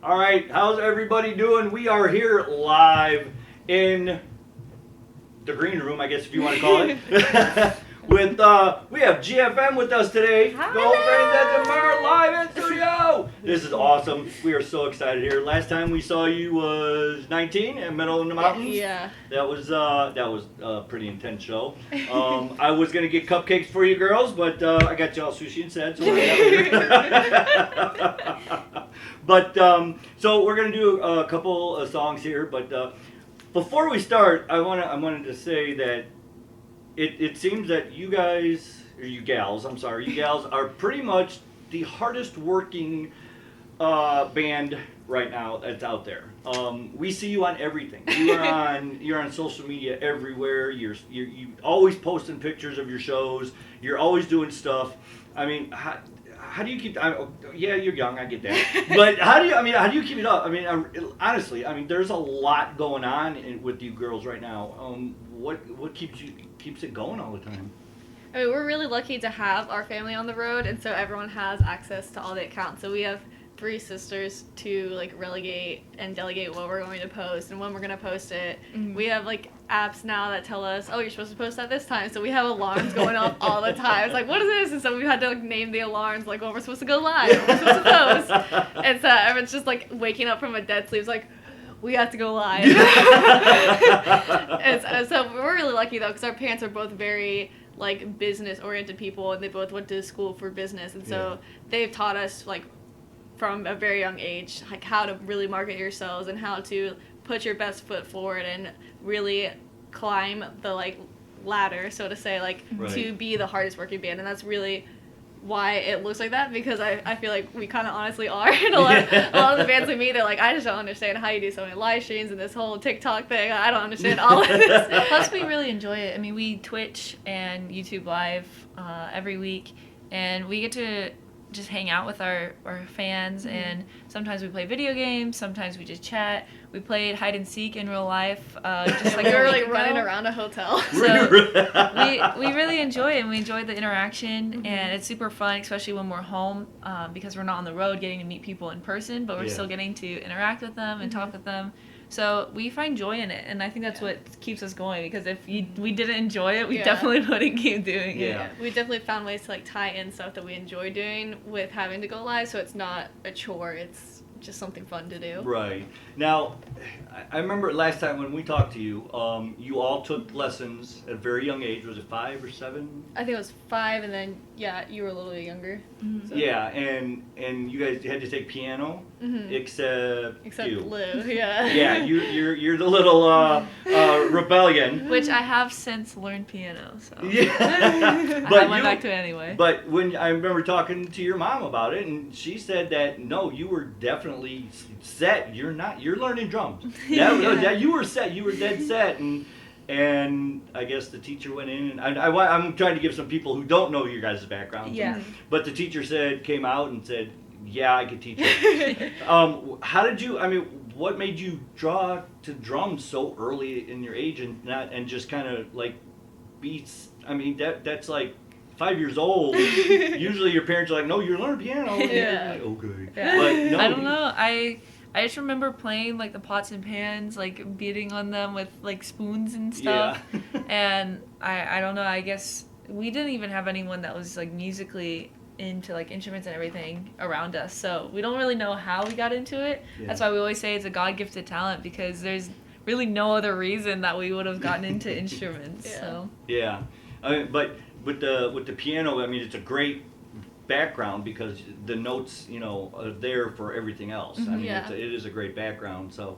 All right, how's everybody doing? We are here live in the green room, I guess if you want to call it. With we have GFM with us today. Go Friends Mar live in studio. This is awesome. We are so excited here. Last time we saw you was 19 in Middle in the Mountains. Yeah. That was a pretty intense show. I was gonna get cupcakes for you girls, but I got y'all sushi instead. So But so we're gonna do a couple of songs here. But before we start, I wanted to say that it seems that you guys, or you gals, are pretty much the hardest working band right now that's out there. We see you on everything. You're on social media everywhere. You always posting pictures of your shows. You're always doing stuff. I mean, how do you keep? Yeah, you're young. I get that. But how do you keep it up? I mean, honestly, there's a lot going on with you girls right now. What keeps it going all the time? I mean, we're really lucky to have our family on the road, and so everyone has access to all the accounts. So we have 3 sisters to relegate and delegate what we're going to post and when we're going to post it. Mm-hmm. We have apps now that tell us, oh, you're supposed to post at this time. So we have alarms going off all the time. It's like, what is this? And so we've had to name the alarms when we're supposed to go live, when we're supposed to post. And so everyone's just waking up from a dead sleep. It's like, we have to go live. and so we're really lucky though, because our parents are both very business oriented people, and they both went to school for business, and so they've taught us from a very young age how to really market yourselves and how to put your best foot forward and really climb the ladder, so to say, right. To be the hardest working band. And that's really why it looks like that, because I feel like we kind of honestly are. And a lot of the bands we meet, they're like, I just don't understand how you do so many live streams and this whole TikTok thing. I don't understand all of this. Plus, we really enjoy it. I mean, we Twitch and YouTube Live every week, and we get to just hang out with our fans, mm-hmm. and sometimes we play video games, sometimes we just chat. We played hide and seek in real life, just we were running around a hotel. So we really enjoy it, and we enjoy the interaction, mm-hmm. and it's super fun, especially when we're home, because we're not on the road getting to meet people in person, but we're still getting to interact with them and talk with them. So we find joy in it, and I think that's what keeps us going, because if we didn't enjoy it, we definitely wouldn't keep doing it. Yeah, we definitely found ways to tie in stuff that we enjoy doing with having to go live, so it's not a chore, it's just something fun to do. Right. Now, I remember last time when we talked to you, you all took lessons at a very young age. Was it 5 or 7? I think it was 5, and then you were a little bit younger. Mm-hmm. So. Yeah, and you guys had to take piano, mm-hmm. except you. Lou, yeah. Yeah, you're the little rebellion. Which I have since learned piano, so yeah. But I went back to it anyway. But when I remember talking to your mom about it, and she said that no, you were definitely set. You're learning drums. Yeah, you were set. You were dead set, and I guess the teacher went in, and I'm trying to give some people who don't know your guys' backgrounds. Yeah. But the teacher came out and said, yeah, I could teach you. How did you? What made you draw to drums so early in your age, and just kind of beats? That's 5 years old. Usually your parents are like, no, you're learning piano. Yeah. Okay. Yeah. But no, I don't know. I just remember playing the pots and pans, beating on them with spoons and stuff. Yeah. And I don't know. I guess we didn't even have anyone that was musically into instruments and everything around us. So we don't really know how we got into it. Yeah. That's why we always say it's a God-gifted talent, because there's really no other reason that we would have gotten into instruments. Yeah. So. Yeah. But with the piano, it's a great background, because the notes, are there for everything else. Mm-hmm. It is a great background. So,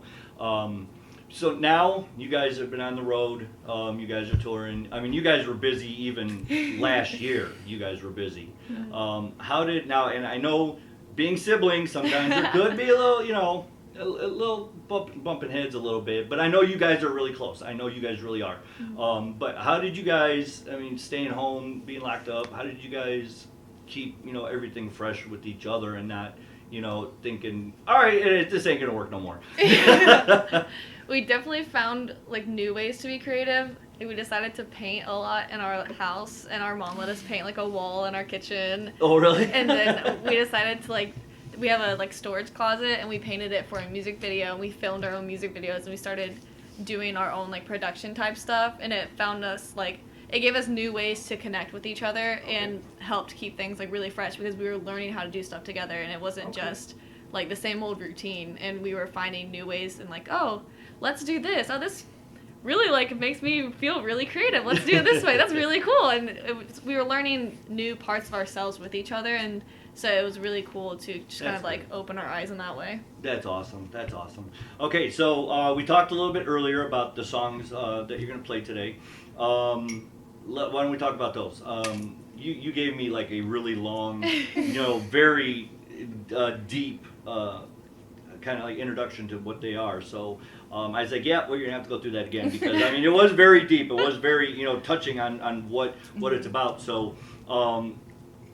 so now you guys have been on the road. You guys are touring. You guys were busy even last year. You guys were busy. How did now? And I know being siblings, sometimes it could be a little, a little bumping heads a little bit, but I know you guys are really close. I know you guys really are. Mm-hmm. But how did you guys, staying home, being locked up, how did you guys keep, everything fresh with each other and not, thinking, all right, this ain't going to work no more? We definitely found new ways to be creative. We decided to paint a lot in our house, and our mom let us paint a wall in our kitchen. Oh, really? And then we decided to we have a like storage closet, and we painted it for a music video, and we filmed our own music videos, and we started doing our own like production type stuff, and it gave us new ways to connect with each other and helped keep things like really fresh because we were learning how to do stuff together, and it wasn't just like the same old routine, and we were finding new ways and like, oh, let's do this. Oh, this really like makes me feel really creative. Let's do it this way. That's really cool. And we were learning new parts of ourselves with each other, and so it was really cool to just kind of like open our eyes in that way. That's awesome. That's awesome. Okay, so we talked a little bit earlier about the songs that you're going to play today. Why don't we talk about those? You gave me like a really long, very deep kind of like introduction to what they are. So I was like, yeah, well, you're gonna have to go through that again because I mean it was very deep. It was very touching on what it's about. So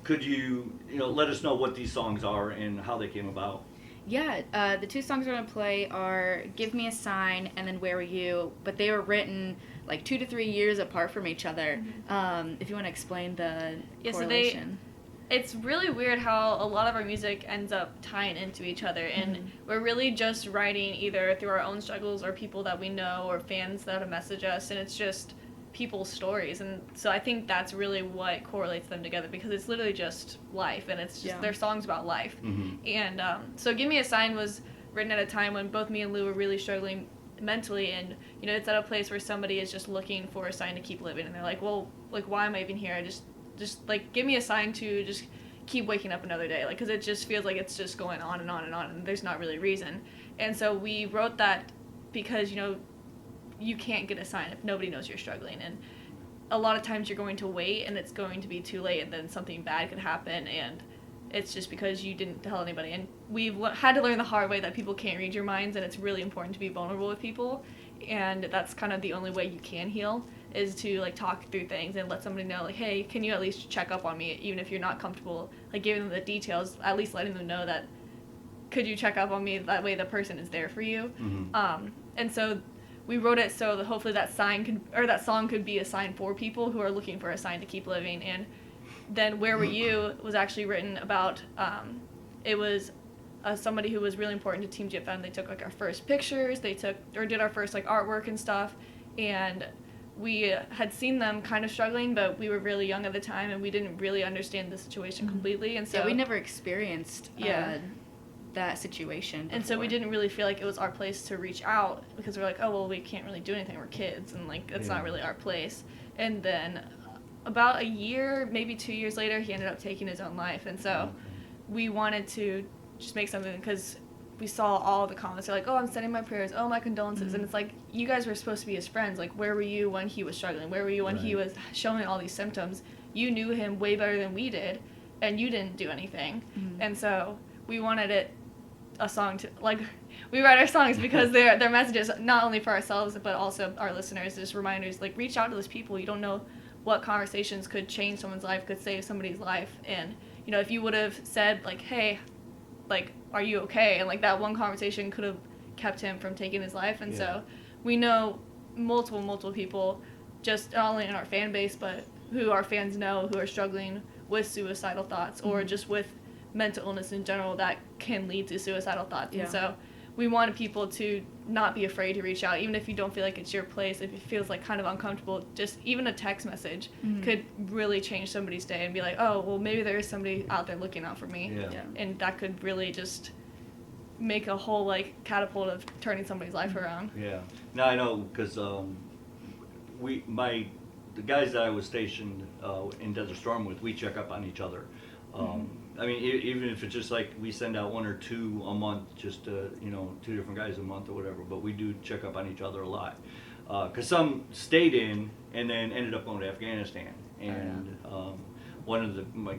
could you let us know what these songs are and how they came about? Yeah, the two songs we're going to play are Give Me a Sign and then Where Were You, but they were written like 2 to 3 years apart from each other. If you want to explain the correlation. It's really weird how a lot of our music ends up tying into each other, and we're really just writing either through our own struggles or people that we know or fans that have messaged us, and it's just people's stories. And so I think that's really what correlates them together because it's literally just life, and it's just their songs about life. And so Give Me a Sign was written at a time when both me and Lou were really struggling mentally, and it's at a place where somebody is just looking for a sign to keep living, and they're like, well, like, why am I even here? I just like give me a sign to just keep waking up another day, like, because it just feels like it's just going on and on and on, and there's not really a reason. And so we wrote that because you can't get a sign if nobody knows you're struggling, and a lot of times you're going to wait and it's going to be too late, and then something bad could happen, and it's just because you didn't tell anybody. And we've had to learn the hard way that people can't read your minds, and it's really important to be vulnerable with people, and that's kind of the only way you can heal, is to like talk through things and let somebody know, like, hey, can you at least check up on me, even if you're not comfortable like giving them the details, at least letting them know that, could you check up on me, that way the person is there for you. And so we wrote it so that hopefully that song could be a sign for people who are looking for a sign to keep living. And then Where Were You was actually written about, it was somebody who was really important to Team GFM. They took like our first pictures, did our first like artwork and stuff, and we had seen them kind of struggling, but we were really young at the time and we didn't really understand the situation completely, and so we never experienced that situation before. And so we didn't really feel like it was our place to reach out because we're like, oh well, we can't really do anything, we're kids, and like it's not really our place. And then about a year, maybe 2 years later, he ended up taking his own life, and so we wanted to just make something because we saw all the comments. They're like, oh, I'm sending my prayers, oh, my condolences. And it's like, you guys were supposed to be his friends. Like, where were you when he was struggling? Where were you when he was showing all these symptoms? You knew him way better than we did, and you didn't do anything. And so we wanted a song to, like, we write our songs because they're messages not only for ourselves but also our listeners, just reminders, like, reach out to those people. You don't know what conversations could change someone's life, could save somebody's life. And if you would have said, like, hey, like, are you okay? And like that one conversation could have kept him from taking his life. And so we know multiple people, just not only in our fan base, but who our fans know who are struggling with suicidal thoughts or just with mental illness in general that can lead to suicidal thoughts. And so we wanted people to not be afraid to reach out, even if you don't feel like it's your place, if it feels like kind of uncomfortable. Just even a text message could really change somebody's day and be like, oh, well, maybe there is somebody out there looking out for me. And that could really just make a whole like catapult of turning somebody's life around. Now I know because the guys that I was stationed in Desert Storm with, we check up on each other. I mean, even if it's just like we send out 1 or 2 a month, just 2 different guys a month or whatever, but we do check up on each other a lot. Because some stayed in and then ended up going to Afghanistan. And one of my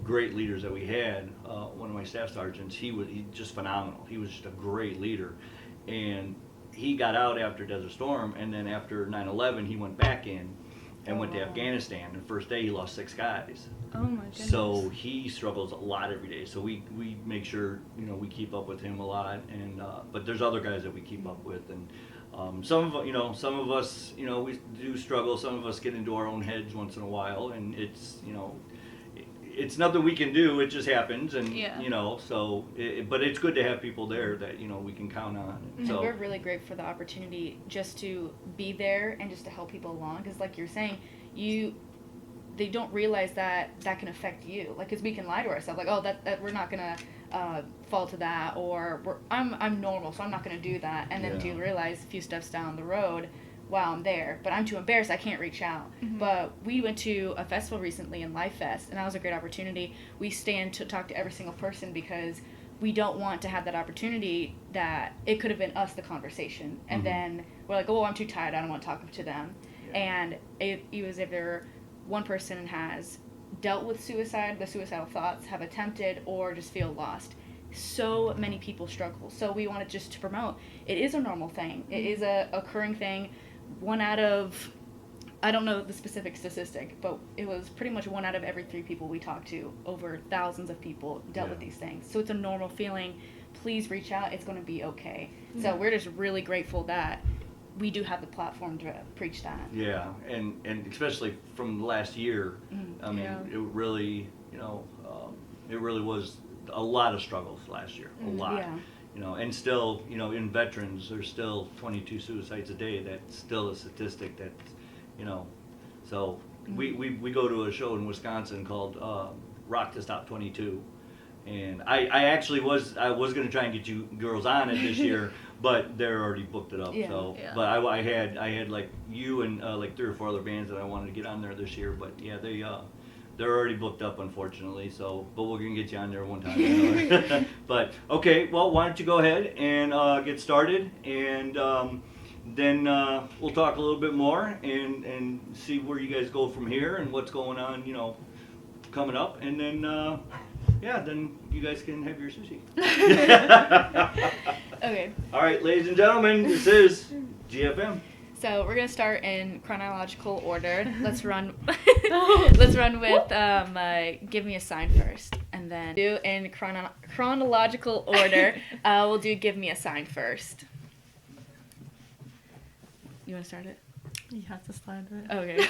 great leaders that we had, one of my staff sergeants, he just phenomenal. He was just a great leader. And he got out after Desert Storm, and then after 9/11, he went back in and went to Afghanistan. And the first day, he lost 6 guys. Oh my goodness. So he struggles a lot every day. So we make sure we keep up with him a lot. And but there's other guys that we keep up with, and some of us we do struggle. Some of us get into our own heads once in a while, and it's it's nothing we can do. It just happens, and Yeah. you know. So, but it's good to have people there that we can count on. And So we're really grateful for the opportunity just to be there and just to help people along. Because like you're saying, they don't realize that can affect you. Like, because we can lie to ourselves, like, oh, that we're not gonna fall to that, or I'm normal, so I'm not gonna do that. And then Yeah. to realize a few steps down the road, wow, I'm there, but I'm too embarrassed, I can't reach out. Mhm. But we went to a festival recently in Life Fest, and that was a great opportunity. We stand to talk to every single person because we don't want to have that opportunity that it could have been us, the conversation. And Mhm. then we're like, oh, I'm too tired, I don't want to talk to them. Yeah. And it was either one person has dealt with suicide, the suicidal thoughts, have attempted, or just feel lost. So many people struggle. So we wanted just to promote, it is a normal thing. It is a occurring thing. One out of, I don't know the specific statistic, but it was pretty much 1 out of every 3 people we talked to, over thousands of people dealt with these things. So it's a normal feeling. Please reach out. It's going to be okay. So we're just really grateful that we do have the platform to preach that. Yeah, and especially from the last year, I mean, Yeah. it really, it really was a lot of struggles last year, a lot. Yeah. And still, in veterans, there's still 22 suicides a day. That's still a statistic that's, so we go to a show in Wisconsin called Rock to Stop 22. And I actually was going to try and get you girls on it this year, but they're already booked it up. Yeah. So, Yeah. but I had like you and like 3 or 4 other bands that I wanted to get on there this year, but yeah, they're already booked up, unfortunately. So, but we're gonna get you on there one time. But okay, well, why don't you go ahead and get started, and then we'll talk a little bit more and see where you guys go from here and what's going on, coming up, and then then you guys can have your sushi. Okay. All right, ladies and gentlemen, this is GFM. So we're gonna start in chronological order. Let's run. Let's run with "Give Me a Sign" first, and then do in chronological order. We'll do "Give Me a Sign" first. You want to start it? You have to slide it. Okay.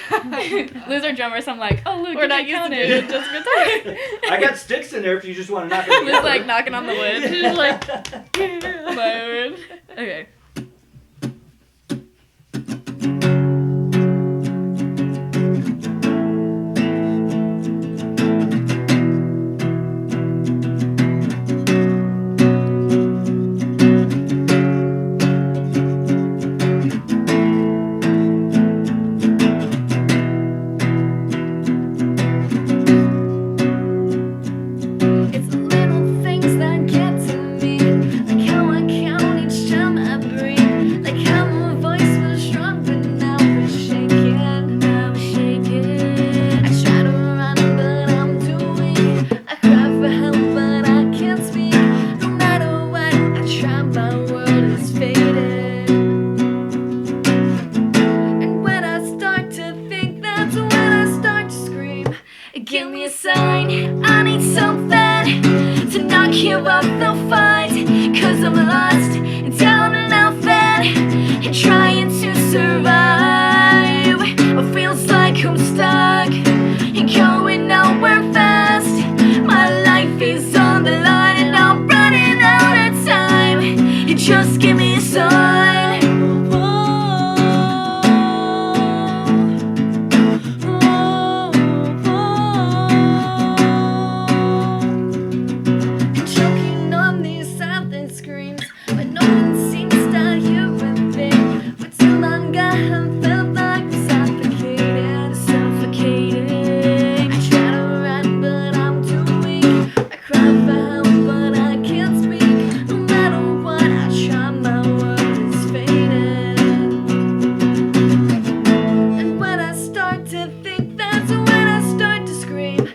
Loser drummer, so I'm like, oh, Luke, We're not used to it. Just guitar. I got sticks in there if you just want to knock it Just like knocking on the wood. Just like, My word. Okay. It's the little things that get to me, like how I count each time I breathe, like how my voice was strong but now it's shaking, I try to run but I'm too weak, I cry for help but I can't speak, no matter what I try my world is faded, and when I start to think that's when I start to scream. Give me a sign, I need something to not give up the fight, 'cause I'm lost down and nothing and trying to survive. It feels like I'm stuck and going nowhere fast. My life is on the line and I'm running out of time. Just give me a sign. Choking on these silent screams, but no one seems to hear a thing. For too long I have felt like I'm suffocating. I try to run but I'm too weak, I cry for help but I can't speak. No matter what I try, my world is faded. And when I start to think, that's when I start to scream.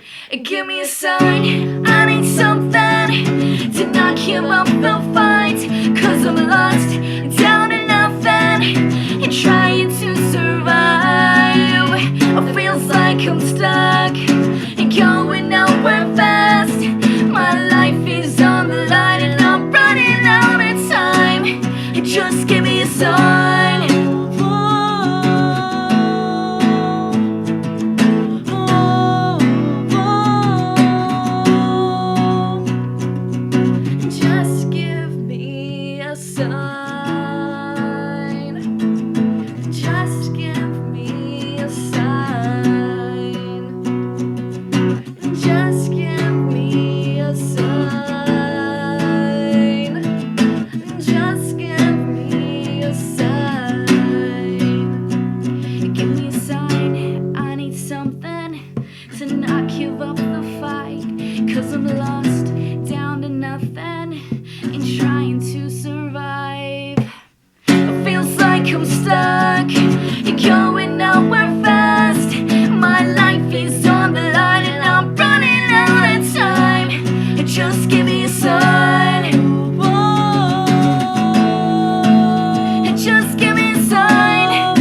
Give me a sign, I need something to not give up the fight, 'cause I'm lost down and nothing and trying to survive. It feels like I'm stuck and going nowhere fast. My life is on the line and I'm running out of time. Just give me a sign. in trying to survive. It feels like I'm stuck, going nowhere fast. My life is on the line and I'm running out of time. Just give me a sign. Just give me a sign.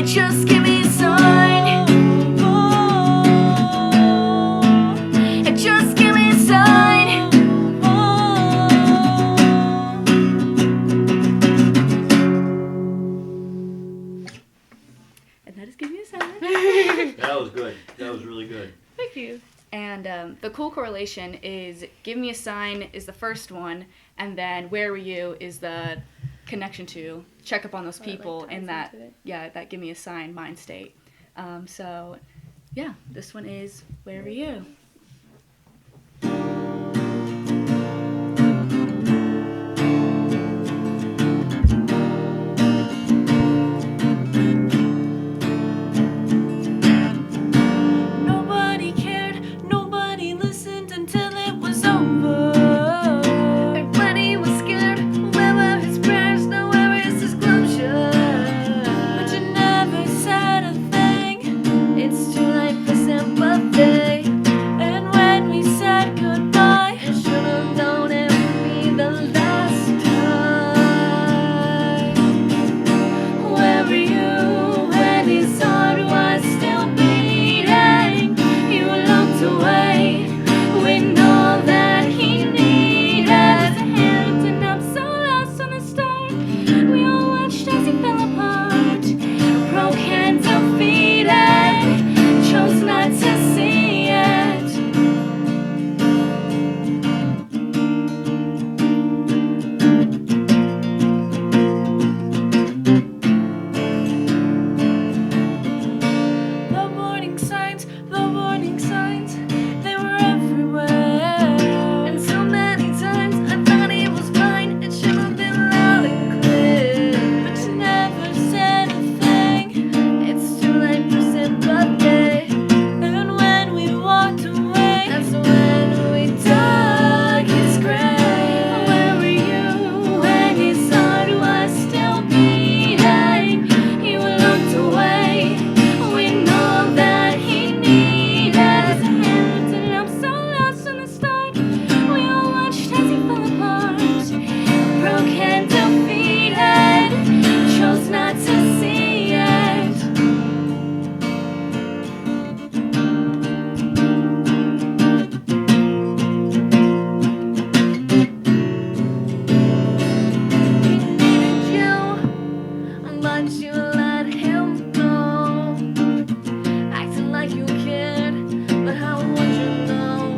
Just give me a sign. Just give me a sign. And that is give me a sign. That was good. That was really good. Thank you. And the cool correlation is give me a sign is the first one, and then where were you is the connection to check up on those people in that that give me a sign mind state. So yeah, this one is where were you? Nobody cared, nobody listened until it was over. Everybody was scared, where were his prayers, now where is his closure? But you never said a thing, it's too late for sympathy. And when we said goodbye, I should have known it would be the last time. Where were you when his heart was still beating? You looked away with all that he needed. As a hand and I'm so lost on the start. We all watched as he fell apart, broke and defeated, chose not to see it. The warning signs, they were everywhere. And so many times I thought it was fine, it should have been loud and clear. But you never said a thing, it's too late for sympathy. And when we walked away, that's when we dug his grave. Where were you when his heart was still beating? You looked away with all that he needed. As a hand and I'm so lost on the start. We all watched as he fell apart, broke and defeated, chose not to see it. He needed you, but you let him go. Acting like you cared, but how would you know?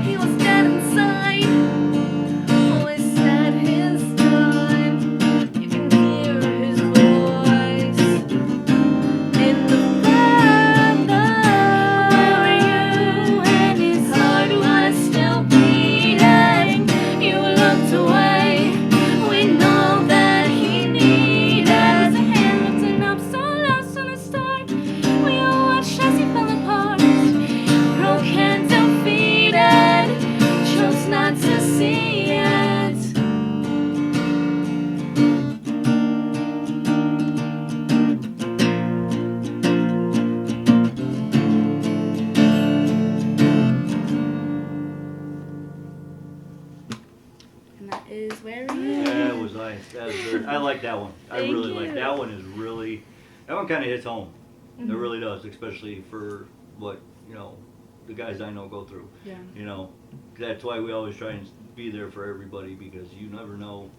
He was dead inside, always said his time. You can hear his voice in the further. Where were you when his heart was still beating? You looked away with all that he needed. As a hand and I'm so lost on the start. We all watched as he fell apart, broke and defeated, chose not to see it. And that is where were you? That was nice. That was good. I like that one. I Thank really like you. that one. That one kind of hits home. Mm-hmm. It really does, especially for what the guys I know go through. Yeah. That's why we always try and be there for everybody, because you never know.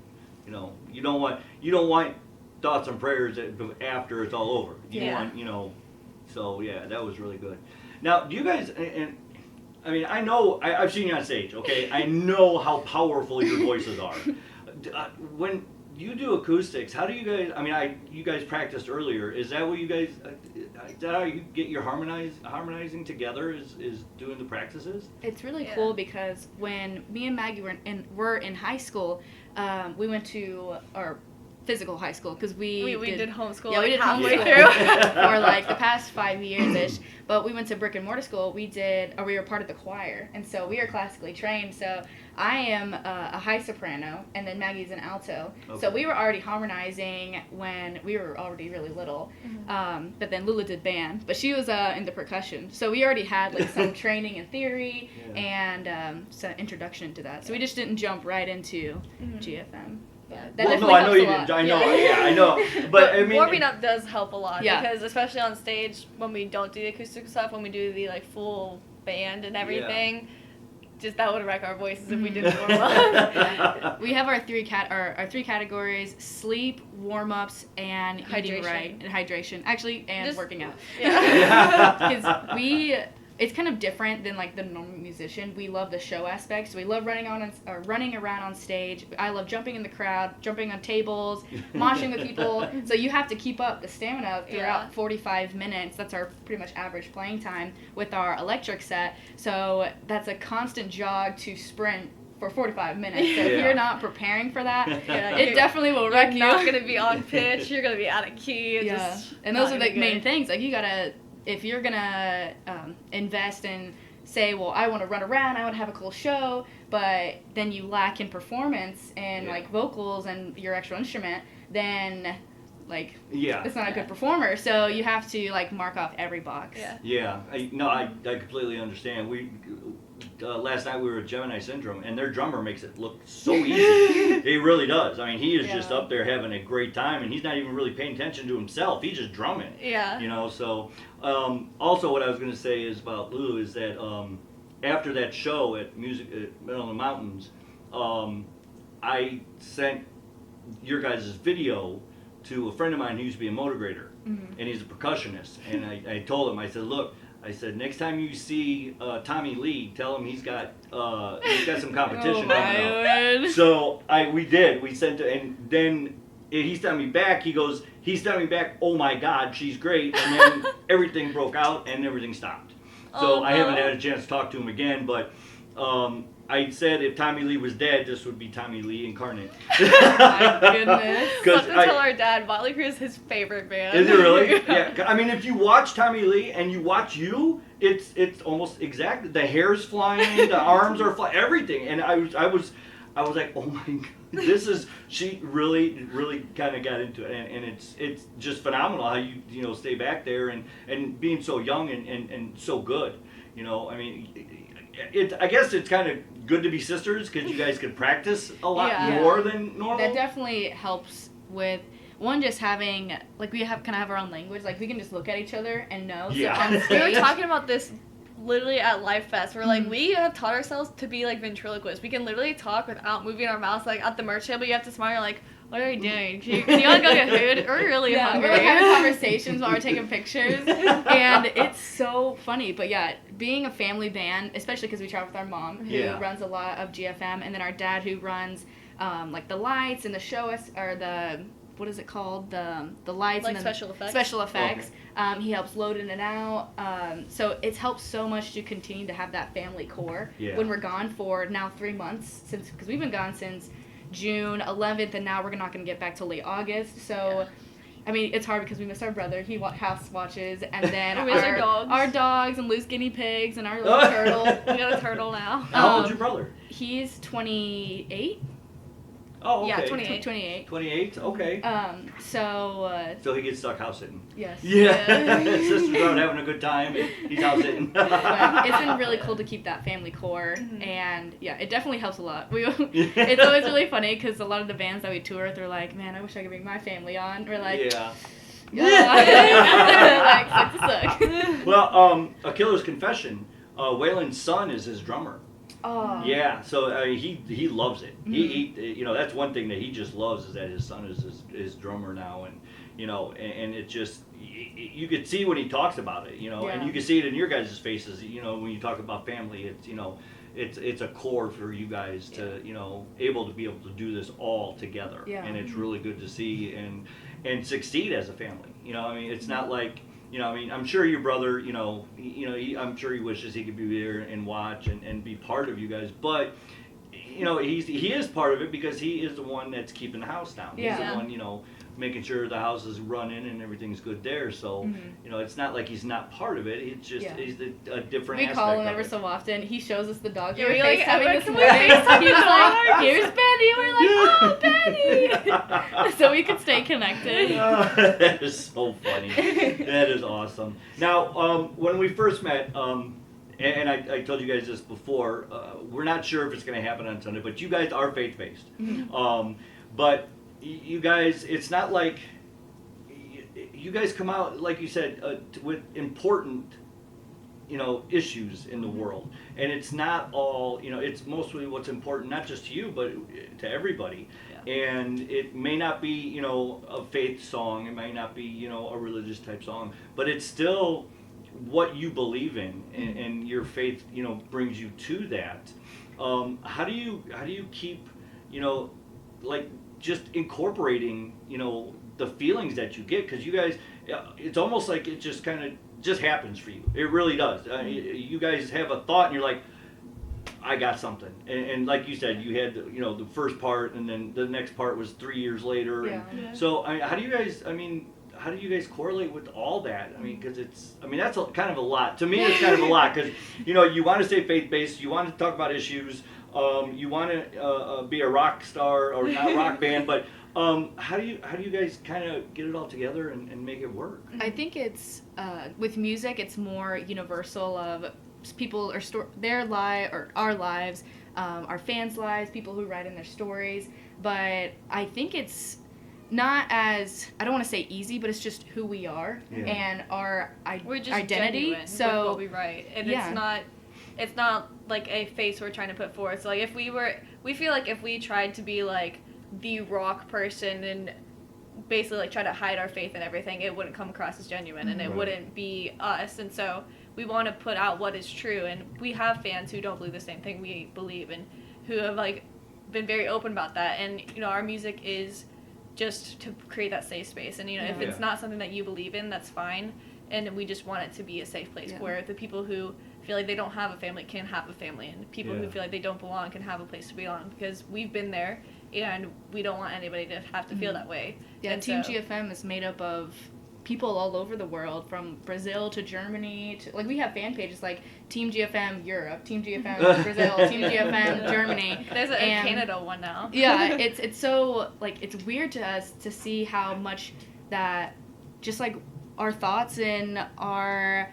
You don't want thoughts and prayers after it's all over. You Yeah. want. So yeah, that was really good. Now, do you guys? And I mean, I know I've seen you on stage. Okay, I know how powerful your voices are. When you do acoustics, how do you guys? I mean, you guys practiced earlier. Is that what you guys? Is that how you get your harmonizing together? Is doing the practices? It's really Yeah. cool because when me and Maggie were in high school, we went to our physical high school because we did homeschool we did halfway homeschool for like the past 5 years ish. But we went to brick and mortar school. We were part of the choir, and so we are classically trained. So I am a high soprano, and then Maggie's an alto. Okay. So we were already harmonizing when we were already really little. But then Lula did band, but she was into percussion. So we already had like some training in theory and some introduction to that. So we just didn't jump right into GFM. That I know you didn't. I know. But I mean, warming up does help a lot because especially on stage when we don't do the acoustic stuff, when we do the like full band and everything, just that would wreck our voices if we didn't warm up. We have our three categories: sleep, warm ups, and eating right, and hydration. Actually, and just working out. Because it's kind of different than like the normal musician. We love the show aspect, so we love running around on stage. I love jumping in the crowd, jumping on tables, moshing with people. So you have to keep up the stamina throughout 45 minutes. That's our pretty much average playing time with our electric set. So that's a constant jog to sprint for 45 minutes. So if you're not preparing for that, it definitely will wreck you. You're not gonna be on pitch. You're gonna be out of key. And those are the main things. Like you gotta. If you're gonna invest in, say, well, I want to run around, I want to have a cool show, but then you lack in performance and like vocals and your actual instrument, then like it's not a good performer. So you have to like mark off every box. I completely understand. We last night we were at Gemini Syndrome, and their drummer makes it look so easy. He really does. I mean, he is just up there having a great time, and he's not even really paying attention to himself. He's just drumming. You know, so also what I was going to say is about Lulu is that after that show at Middle of the Mountains, I sent your guys' video to a friend of mine who used to be a motor grader, and he's a percussionist. And I told him, I said, look, next time you see Tommy Lee, tell him he's got some competition coming up. So we sent it, and then he sent me back. He's sent me back, oh my God, she's great. And then everything broke out and everything stopped. So I haven't had a chance to talk to him again, but I said if Tommy Lee was dead, this would be Tommy Lee incarnate. My goodness. Let's tell our dad, Motley Crue is his favorite band. Is it really? Yeah. I mean, if you watch Tommy Lee and you watch you, it's almost exact. The hair's flying, the arms are flying, everything. And I was like, oh my God, she really kind of got into it, and it's just phenomenal how you stay back there and being so young and so good. You know, I mean. I guess it's kind of good to be sisters because you guys can practice a lot more than normal. That definitely helps with just having we kind of have our own language. Like we can just look at each other and know. Yeah. So on We were stage, talking about this literally at Life Fest. We're like, we have taught ourselves to be like ventriloquists. We can literally talk without moving our mouths. Like at the merch table, you have to smile. You're like, what are you doing? Do you want to go get food? We're really hungry. We're having conversations while we're taking pictures, and it's so funny. But being a family band, especially because we travel with our mom, who runs a lot of GFM, and then our dad, who runs the lights and the show or the what is it called, the lights and special effects. Special effects. Okay. He helps load in and out. So it's helped so much to continue to have that family core when we're gone for now 3 months because we've been gone since June 11th, and now we're not going to get back till late August. So, I mean, it's hard because we miss our brother. He house watches, and then our dogs and loose guinea pigs and our little turtle. We got a turtle now. How old's your brother? He's 28. Oh, okay. Yeah, 28. 28, okay. So he gets stuck house sitting. Yes. Yeah. His sister's out having a good time. He's house sitting. But it's been really cool to keep that family core, and it definitely helps a lot. It's always really funny because a lot of the bands that we tour with are like, man, I wish I could bring my family on. We're like, suck. Well, A Killer's Confession, Waylon's son is his drummer. Oh. Yeah, so he loves it. He that's one thing that he just loves is that his son is his drummer now, and and it just you could see when he talks about it, and you can see it in your guys' faces, when you talk about family, it's a core for you guys to able to do this all together, and it's really good to see and succeed as a family. I mean, it's not like. I'm sure your brother, I'm sure he wishes he could be there and watch and be part of you guys. But, you know, he is part of it because he is the one that's keeping the house down. He's Yeah. the one, you know, making sure the house is running and everything's good there. So, you know, it's not like he's not part of it. It's just Yeah. he's a different We aspect call him of ever it. so often. He shows us the dog. Yeah, We we were like, FaceTiming this can we morning. FaceTime He was the like, dog? "Here's Benny." We're like, "Oh, Benny!" So we could stay connected. That is so funny. That is awesome. Now, when we first met, and I told you guys this before, we're not sure if it's going to happen on Sunday, but you guys are faith-based. But you guys, it's not like you guys come out, like you said, with important, you know, issues in the world. And it's not all, you know, it's mostly what's important, not just to you, but to everybody. Yeah. And it may not be, you know, a faith song. It might not be, you know, a religious type song. But it's still what you believe in, and your faith, you know, brings you to that. How do you keep, you know, like just incorporating, you know, the feelings that you get? Because you guys, it's almost like it just kind of just happens for you. It really does. You guys have a thought and you're like, I got something. And like you said, you had, you know, the first part, and then the next part was 3 years later. Yeah. And so how do you guys correlate with all that? I mean, because that's kind of a lot. To me, it's kind of a lot because, you know, you want to stay faith-based, you want to talk about issues, you want to be a rock star or not rock band, but how do you guys kind of get it all together and make it work? I think it's with music, it's more universal of people or their life or our lives, our fans' lives, people who write in their stories. But I think it's not as, I don't want to say easy, but it's just who we are and our We're just identity. So with what we write, and it's not like a face we're trying to put forth. So like we feel like if we tried to be like the rock person and basically like try to hide our faith and everything, it wouldn't come across as genuine, and it wouldn't be us. And so we want to put out what is true, and we have fans who don't believe the same thing we believe and who have like been very open about that. And you know, our music is just to create that safe space, and you know, if it's not something that you believe in, that's fine, and we just want it to be a safe place where the people who feel like they don't have a family can have a family, and people who feel like they don't belong can have a place to belong, because we've been there and we don't want anybody to have to feel that way. Yeah, and Team GFM is made up of people all over the world, from Brazil to Germany to, like, we have fan pages like Team GFM Europe, Team GFM Brazil, Team GFM Germany. There's a Canada one now. Yeah, it's so, like, it's weird to us to see how much that just like our thoughts and our,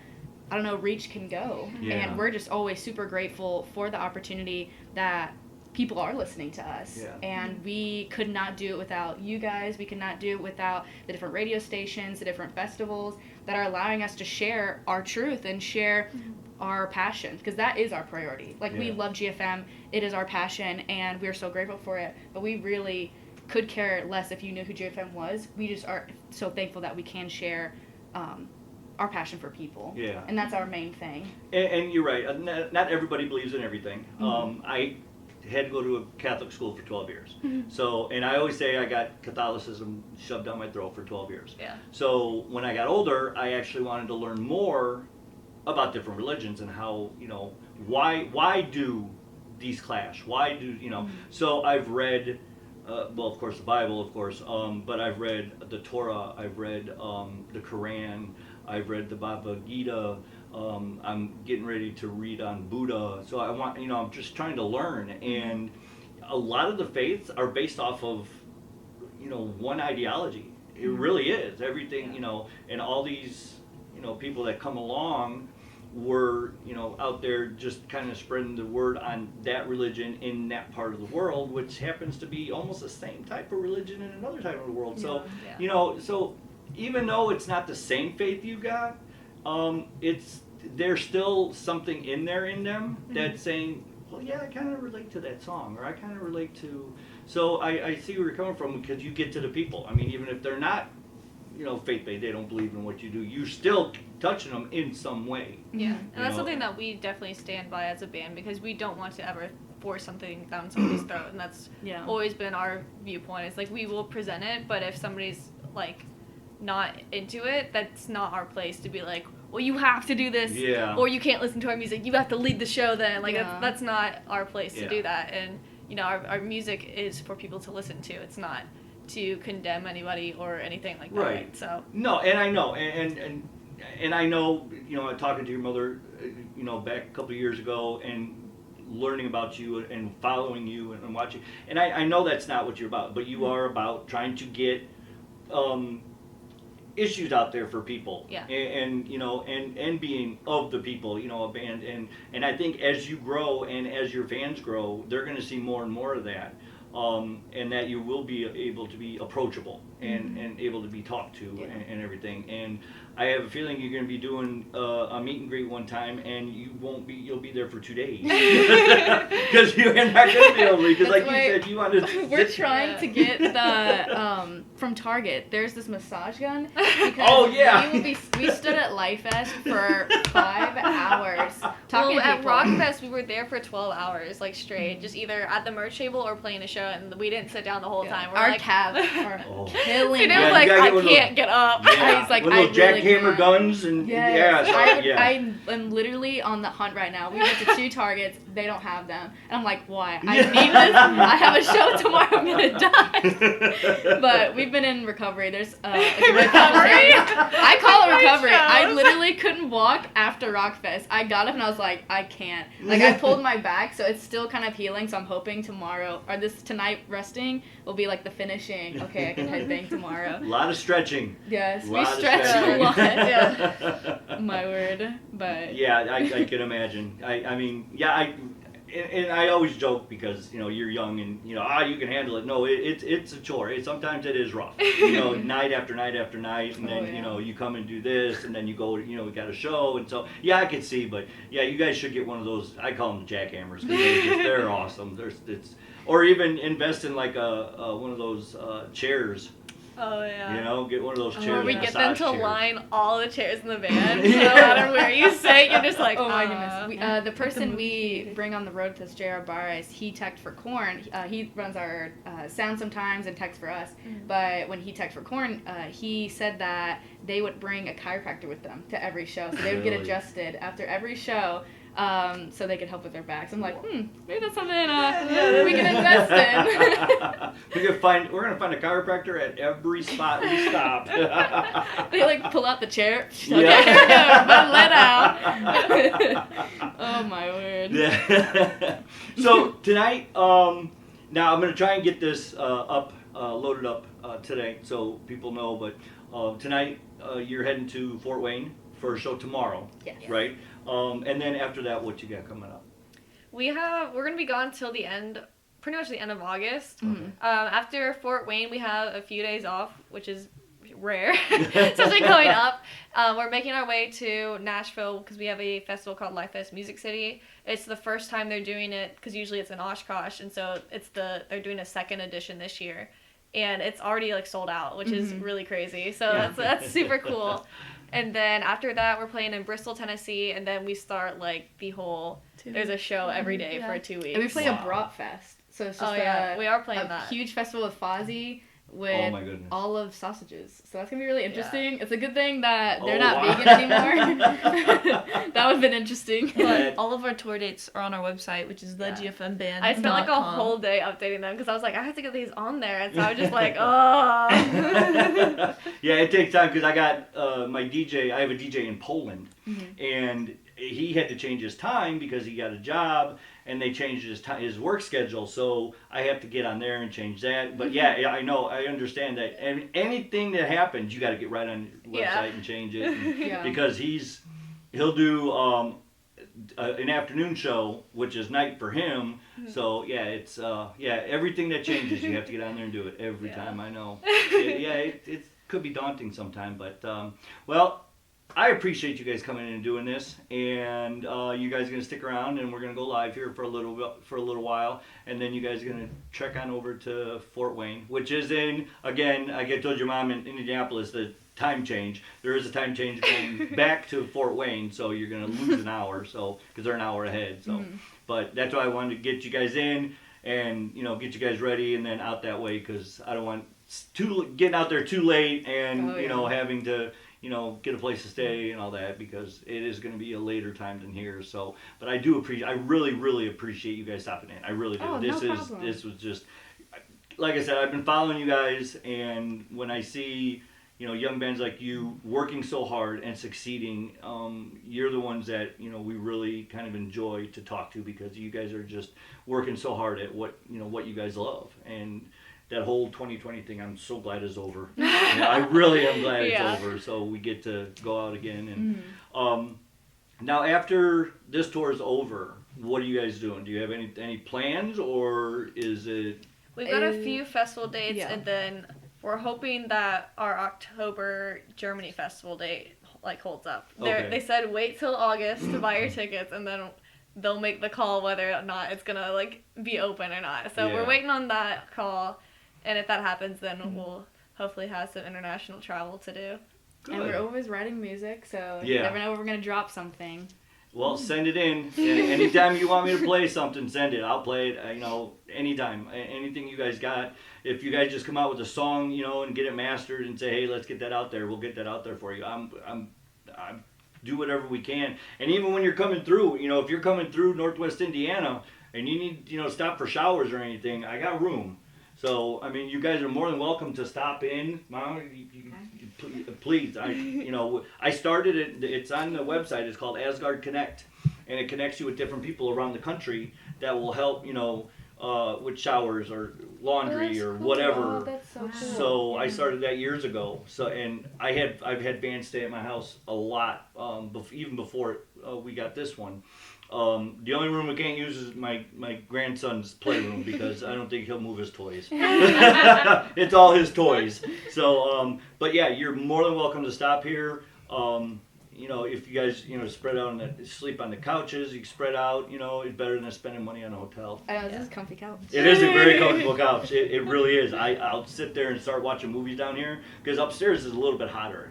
I don't know, reach can go. And we're just always super grateful for the opportunity that people are listening to us. And we could not do it without you guys. We could not do it without the different radio stations, the different festivals that are allowing us to share our truth and share our passion, because that is our priority. Like, we love GFM. It is our passion, and we're so grateful for it. But we really could care less if you knew who GFM was. We just are so thankful that we can share our passion for people. Yeah. And that's our main thing. And you're right. Not everybody believes in everything. I had to go to a Catholic school for 12 years. So, and I always say I got Catholicism shoved down my throat for 12 years. Yeah. So when I got older, I actually wanted to learn more about different religions and how, you know, why do these clash? Why do, you know, so I've read, well, of course, the Bible, of course, but I've read the Torah, I've read the Quran, I've read the Bhagavad Gita, I'm getting ready to read on Buddha, so I want, you know, I'm just trying to learn, and a lot of the faiths are based off of, you know, one ideology. It really is. Everything, you know, and all these, you know, people that come along were, you know, out there just kind of spreading the word on that religion in that part of the world, which happens to be almost the same type of religion in another type of the world. So, you know, so even though it's not the same faith you got, there's still something in them that's saying, well, yeah, I kind of relate to that song, or I kind of relate to. So I see where you're coming from, because you get to the people. I mean, even if they're not, you know, faith-based, they don't believe in what you do, you're still touching them in some way. Yeah, and that's something that we definitely stand by as a band, because we don't want to ever force something down somebody's throat, and that's always been our viewpoint. It's like, we will present it, but if somebody's like not into it, that's not our place to be like, well, you have to do this, or you can't listen to our music, you have to lead the show then. Like, that's not our place to do that. And, our music is for people to listen to. It's not to condemn anybody or anything like that. Right. So. No, and I know, and I know, talking to your mother, back a couple of years ago, and learning about you and following you and watching, and I know that's not what you're about, but you are about trying to get issues out there for people, yeah. and being of the people, a band, and I think as you grow and as your fans grow, they're going to see more and more of that, and that you will be able to be approachable and able to be talked to and everything. And I have a feeling you're going to be doing a meet and greet one time, and you'll be there for 2 days because you're not going to be able to, because like you said, you want to. We're trying to get the from Target. There's this massage gun. Because we stood at Life Fest for 5 hours talking to at people. Rock Fest, we were there for 12 hours, like straight, just either at the merch table or playing a show, and we didn't sit down the whole time. Our calves are killing. It was like, I can't get up. Yeah. He's like, with little jackhammer guns and I am literally on the hunt right now. We went to 2 Targets. They don't have them, and I'm like, why? I need this. I have a show tomorrow. I'm gonna die. But we've been in recovery. There's recovery. I call it recovery. I literally couldn't walk after Rockfest. I got up and I was like, I can't. Like, I pulled my back, so it's still kind of healing. So I'm hoping tomorrow or tonight resting will be like the finishing. Okay, I can headbang tomorrow. A lot of stretching. Yes, we stretch a lot. Yeah. My word, but yeah, I can imagine. I mean, and I always joke because you're young and you can handle it. No, it's a chore. Sometimes it is rough. Night after night after night, and then you come and do this, and then you go. We got a show, and so I could see. But yeah, you guys should get one of those. I call them jackhammers because they're awesome. Or even invest in like one of those chairs. Oh yeah. Get one of those chairs. Or we get them to chairs. line all the chairs in the van, so no matter where you sit, you're just like, oh my goodness. The person we bring on the road with us, J.R. Barres, he teched for Korn. He runs our sound sometimes and techs for us. But when he teched for Korn, he said that they would bring a chiropractor with them to every show, so they would get adjusted after every show. So they could help with their backs. I'm like, maybe that's something we can invest in. We're gonna find a chiropractor at every spot we stop. They like pull out the chair. Okay, let out. Oh my word. Yeah. So tonight, now I'm gonna try and get this loaded up today, so people know. But tonight you're heading to Fort Wayne for a show tomorrow, right? And then after that, what you got coming up? We're gonna be gone till pretty much the end of August. Okay. After Fort Wayne, we have a few days off, which is rare, especially coming up. We're making our way to Nashville because we have a festival called Life Fest Music City. It's the first time they're doing it because usually it's in Oshkosh, and so they're doing a second edition this year, and it's already like sold out, which is really crazy. So that's super cool. And then after that, we're playing in Bristol, Tennessee, and then we start like the whole. There's a show every day for 2 weeks. And we play a Brat Fest, so it's just we are playing that huge festival with Fozzy with all of sausages. So that's gonna be really interesting. It's a good thing that they're not vegan anymore. That would have been interesting. But all of our tour dates are on our website, which is thegfmband.com. I spent like a whole day updating them because I was like, I have to get these on there, and so I was just like, oh. Yeah, it takes time because I got my DJ. I have a DJ in Poland, and he had to change his time because he got a job, and they changed his work schedule. So I have to get on there and change that. But yeah, I know, I understand that. And anything that happens, you got to get right on the website and change it, and, because he'll do an afternoon show, which is night for him. So yeah, it's everything that changes, you have to get on there and do it every time. I know. It could be daunting sometime, but well. I appreciate you guys coming in and doing this, and you guys are gonna stick around, and we're gonna go live here for a little while, and then you guys are gonna trek on over to Fort Wayne, which is in, again, I told your mom in Indianapolis the time change. There is a time change going back to Fort Wayne, so you're gonna lose an hour, so because they're an hour ahead. So, but that's why I wanted to get you guys in and get you guys ready, and then out that way, because I don't want getting out there too late and having to. get a place to stay and all that, because it is going to be a later time than here. So, but I really appreciate you guys stopping in. I really do. Oh, no problem. This was just, like I said, I've been following you guys, and when I see, young bands like you working so hard and succeeding, you're the ones that, we really kind of enjoy to talk to, because you guys are just working so hard at what you guys love. And that whole 2020 thing, I'm so glad is over. I really am glad it's over, so we get to go out again. And now after this tour is over, what are you guys doing? Do you have any plans, or is it? We've got a few festival dates, and then we're hoping that our October Germany festival date holds up. Okay. They said wait till August to buy your tickets, and then they'll make the call whether or not it's gonna be open or not. So we're waiting on that call, and if that happens, then we'll hopefully have some international travel to do. Good. And we're always writing music, so you never know when we're gonna drop something. Well, send it in. Anytime you want me to play something, send it. I'll play it, anytime. Anything you guys got. If you guys just come out with a song, and get it mastered and say, hey, let's get that out there, we'll get that out there for you. I'm do whatever we can. And even when you're coming through, if you're coming through Northwest Indiana and you need, stop for showers or anything, I got room. So, you guys are more than welcome to stop in. Mom, please. I started it. It's on the website. It's called Asgard Connect, and it connects you with different people around the country that will help, with showers or laundry or whatever. Oh, that's so cool. So I started that years ago. So, and I've had bands stay at my house a lot, even before we got this one. The only room we can't use is my grandson's playroom, because I don't think he'll move his toys. It's all his toys. So, but yeah, you're more than welcome to stop here. If you guys, spread out sleep on the couches, you can spread out, it's better than spending money on a hotel. I know, this is a comfy couch. It is a very comfortable couch. It really is. I'll sit there and start watching movies down here, because upstairs is a little bit hotter.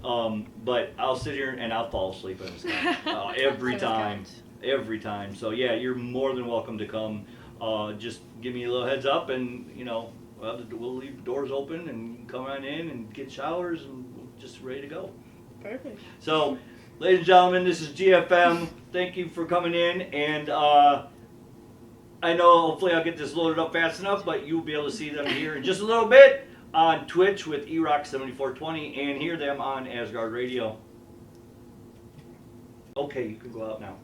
But I'll sit here and I'll fall asleep on this couch every time. Every time. So yeah, you're more than welcome to come. Just give me a little heads up, and we'll leave the doors open and come on in and get showers, and we're just ready to go. Perfect. So, ladies and gentlemen, this is GFM. Thank you for coming in, and I know hopefully I'll get this loaded up fast enough, but you'll be able to see them here in just a little bit on Twitch with eRock7420, and hear them on Asgard Radio. Okay, you can go out now.